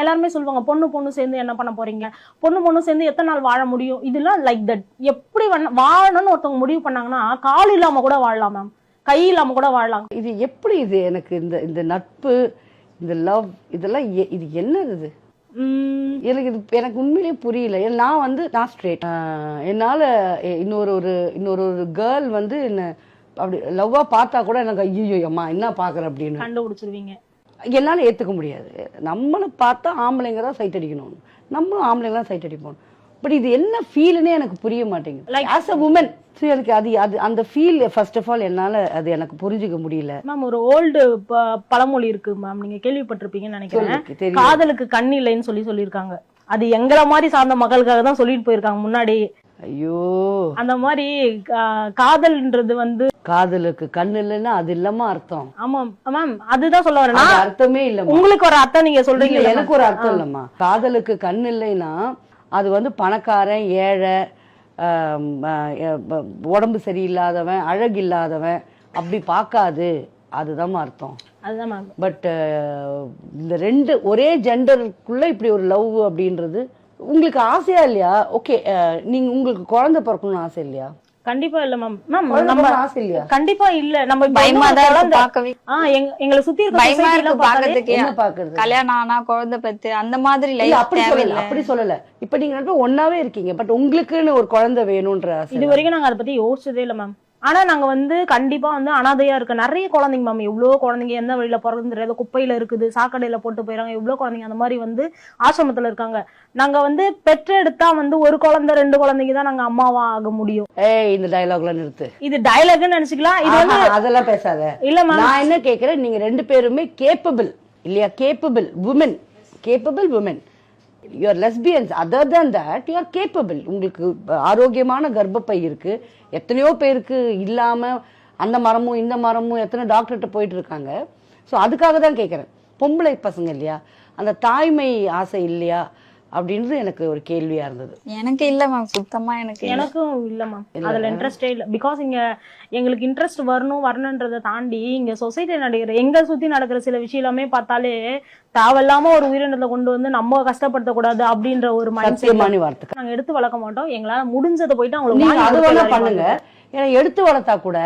எல்லாருமே சொல்லுவாங்க பொண்ணு சேர்ந்து என்ன பண்ண போறீங்க, பொண்ணு சேர்ந்து எத்தனை நாள் வாழ முடியும், இதெல்லாம் லைக் தட். எப்படி வாழணும்னு ஒருத்தவங்க முடிவு பண்ணாங்கன்னா கால் இல்லாம கூட வாழலாம் மேம், கை இல்லாம கூட வாழலாம். இது எப்படி இது எனக்கு இந்த நட்பு, இந்த லவ், இதெல்லாம் இது என்னது? எனக்கு உண்மையிலேயே புரியல. நான் ஸ்ட்ரெயிட். என்னால இன்னொரு கேர்ள் என்ன அப்படி லவ்வா பார்த்தா கூட எனக்கு ஐயோ அம்மா என்ன பாக்குற அப்படின்னு கண்டுபிடிச்சிருவீங்க. என்னால ஏத்துக்க முடியாது. நம்மளை பார்த்தா ஆம்பளைங்க தான் சைட் அடிக்கணும், நம்மளும் ஆம்பளைங்க தான் சைட் அடிப்போம். பட் இது என்ன ஃபீல்னே எனக்கு புரிய மாட்டேங்குது. ஆஸ் அ உமன் எனக்கு அது அந்த ஃபீல் ஃபர்ஸ்ட் ஆஃப் ஆல் என்னால அது எனக்கு புரிஞ்சுக்க முடியல. மேம் ஒரு ஓல்டு பழமொழி இருக்கு மேம், நீங்க கேள்விப்பட்டிருப்பீங்கன்னு நினைக்கிறேன். காதலுக்கு கண் இல்லைன்னு சொல்லியிருக்காங்க. அது எங்களை மாதிரி சார்ந்த மகளுக்காக தான் சொல்லிட்டு போயிருக்காங்க முன்னாடி. ஐயோ, அந்த மாதிரி காதல்ன்றது காதலுக்கு கண் இல்லைன்னா அது இல்லாம அர்த்தம். ஆமா மேம், அதுதான் சொல்ல வரேன். அர்த்தமே இல்ல. உங்களுக்கு ஒரு அர்த்தம் நீங்க சொல்றீங்க, எனக்கு ஒரு அர்த்தம் இல்லம்மா. காதலுக்கு கண் இல்லைன்னா அது பணக்காரன் ஏழை, உடம்பு சரியில்லாதவன் அழகு இல்லாதவன் அப்படி பார்க்காது, அதுதான் அர்த்தம். அதுதான் மேம். பட் இந்த ரெண்டு ஒரே ஜெண்டருக்குள்ள இப்படி ஒரு லவ் அப்படின்றது உங்களுக்கு ஆசையா இல்லையா? ஓகே, நீங்க உங்களுக்கு குழந்தை பிறக்கணும்னு ஆசை இல்லையா? கண்டிப்பா இல்ல மேம். மேம் நம்ம ஆசை இல்லையா? கண்டிப்பா இல்ல. நம்ம பயமா தான் பார்க்கவே. எங்களை சுத்தி இருக்க பயமா இருக்கு பார்க்கிறதுக்கு. என்ன பாக்குறது? கல்யாணம் ஆனா குழந்தை பெத்து அந்த மாதிரி லைஃப் அப்படி சொல்லல. இப்ப நீங்க ஒன்னாவே இருக்கீங்க, பட் உங்களுக்குன்னு ஒரு குழந்தை வேணும்ன்ற ஆசை. இது வரைக்கும் நாங்க அதை பத்தி யோசிச்சதே இல்ல மேம். ஆனா நாங்க கண்டிப்பா அனாதையா இருக்க நிறைய குழந்தைங்க மேம். எவ்வளவு குழந்தைங்க எந்த வழியில பிறந்து தெரியாது, குப்பையில இருக்குது, சாக்கடையில போட்டு போயிறாங்க. எவ்வளவு குழந்தைங்க அந்த மாதிரி ஆசிரமத்துல இருக்காங்க. நாங்க பெற்றெடுத்தா ஒரு குழந்தை 2 குழந்தைங்க தான் நாங்க அம்மாவா ஆக முடியும். இந்த டயலாக்ல நிறுத்து. இது டயலாக்னு நினைச்சுக்கலாம். இது அதெல்லாம் பேசாத. இல்ல மேம், நான் என்ன கேக்குறேன், நீங்க 2 பேருமே கேப்பபிள் இல்லையா? Capable woman. You are lesbians. Other than that, you are capable. உங்களுக்கு ஆரோக்கியமான கர்ப்பப்பை இருக்கு. எத்தனையோ பேருக்கு இல்லாம அந்த மரமும் இந்த மரமும் எத்தனை டாக்டர்கிட்ட போயிட்டு இருக்காங்க. ஸோ அதுக்காக தான் கேட்குறேன். பொம்பளை பசங்க இல்லையா, அந்த தாய்மை ஆசை இல்லையா அப்படின்றது எனக்கு ஒரு கேள்வியா இருந்தது. எனக்கு இல்ல மேம், சுத்தமா எனக்கும் இல்ல மேம். அதுல இன்ட்ரெஸ்டே இல்ல. பிகாஸ் எங்களுக்கு இன்ட்ரெஸ்ட் வரணும்ன்றதை தாண்டி இங்க சொசைட்டி நடக்கிற எங்க சுத்தி நடக்கிற சில விஷயம் எல்லாமே பார்த்தாலே தேவையில்லாம ஒரு உயிரினத்தை கொண்டு நம்ம கஷ்டப்படுத்த கூடாது அப்படின்ற ஒரு மைண்ட் செட் நாங்க எடுத்து வளர்க்க மாட்டோம். எங்களால முடிஞ்சதை போயிட்டு அவங்களுக்கு பண்ணுங்க. ஏன்னா எடுத்து வளர்த்தா கூட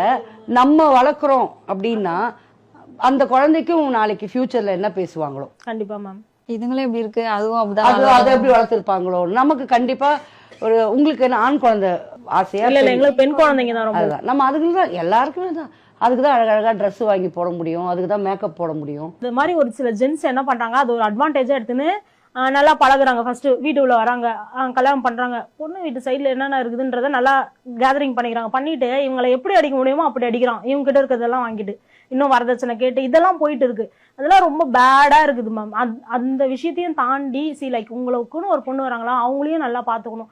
நம்ம வளர்க்குறோம் அப்படின்னா அந்த குழந்தைக்கும் நாளைக்கு ஃபியூச்சர்ல என்ன பேசுவாங்களோ. கண்டிப்பா மேம். இதுங்களும் எப்படி இருக்கு, அதுவும் அப்படிதான். அதை எப்படி வளர்த்திருப்பாங்களோ. நமக்கு கண்டிப்பா உங்களுக்கு என்ன ஆண் குழந்தை ஆசையா? இல்ல எங்களுக்கு பெண் குழந்தைங்க தான் ரொம்ப. நம்ம அதுக்குதான் எல்லாருக்குமே தான், அதுக்குதான் அழகழகா ட்ரெஸ் வாங்கி போட முடியும், அதுக்குதான் மேக்கப் போட முடியும். இந்த மாதிரி ஒரு சில ஜென்ஸ் என்ன பண்றாங்க, அது ஒரு அட்வான்டேஜா எடுத்துன்னு நல்லா பழகுறாங்க. ஃபர்ஸ்ட் வீட்டுக்குள்ள வராங்க, கல்யாணம் பண்றாங்க, பொண்ணு வீட்டு சைட்ல என்னென்ன இருக்குதுன்றத நல்லா கேதரிங் பண்ணிக்கிறாங்க. பண்ணிட்டு இவங்களை எப்படி அடிக்க முடியுமோ அப்படி அடிக்கிறான். இவங்க கிட்ட இருக்கிறதெல்லாம் வாங்கிட்டு இன்னும் வரதட்சணை கேட்டு இதெல்லாம் போயிட்டு இருக்கு. அதெல்லாம் ரொம்ப பேடா இருக்குது மேம். அந்த விஷயத்தையும் தாண்டி லைக் உங்களுக்குன்னு ஒரு பொண்ணு வராங்களா, அவங்களையும் நல்லா பாத்துக்கணும்.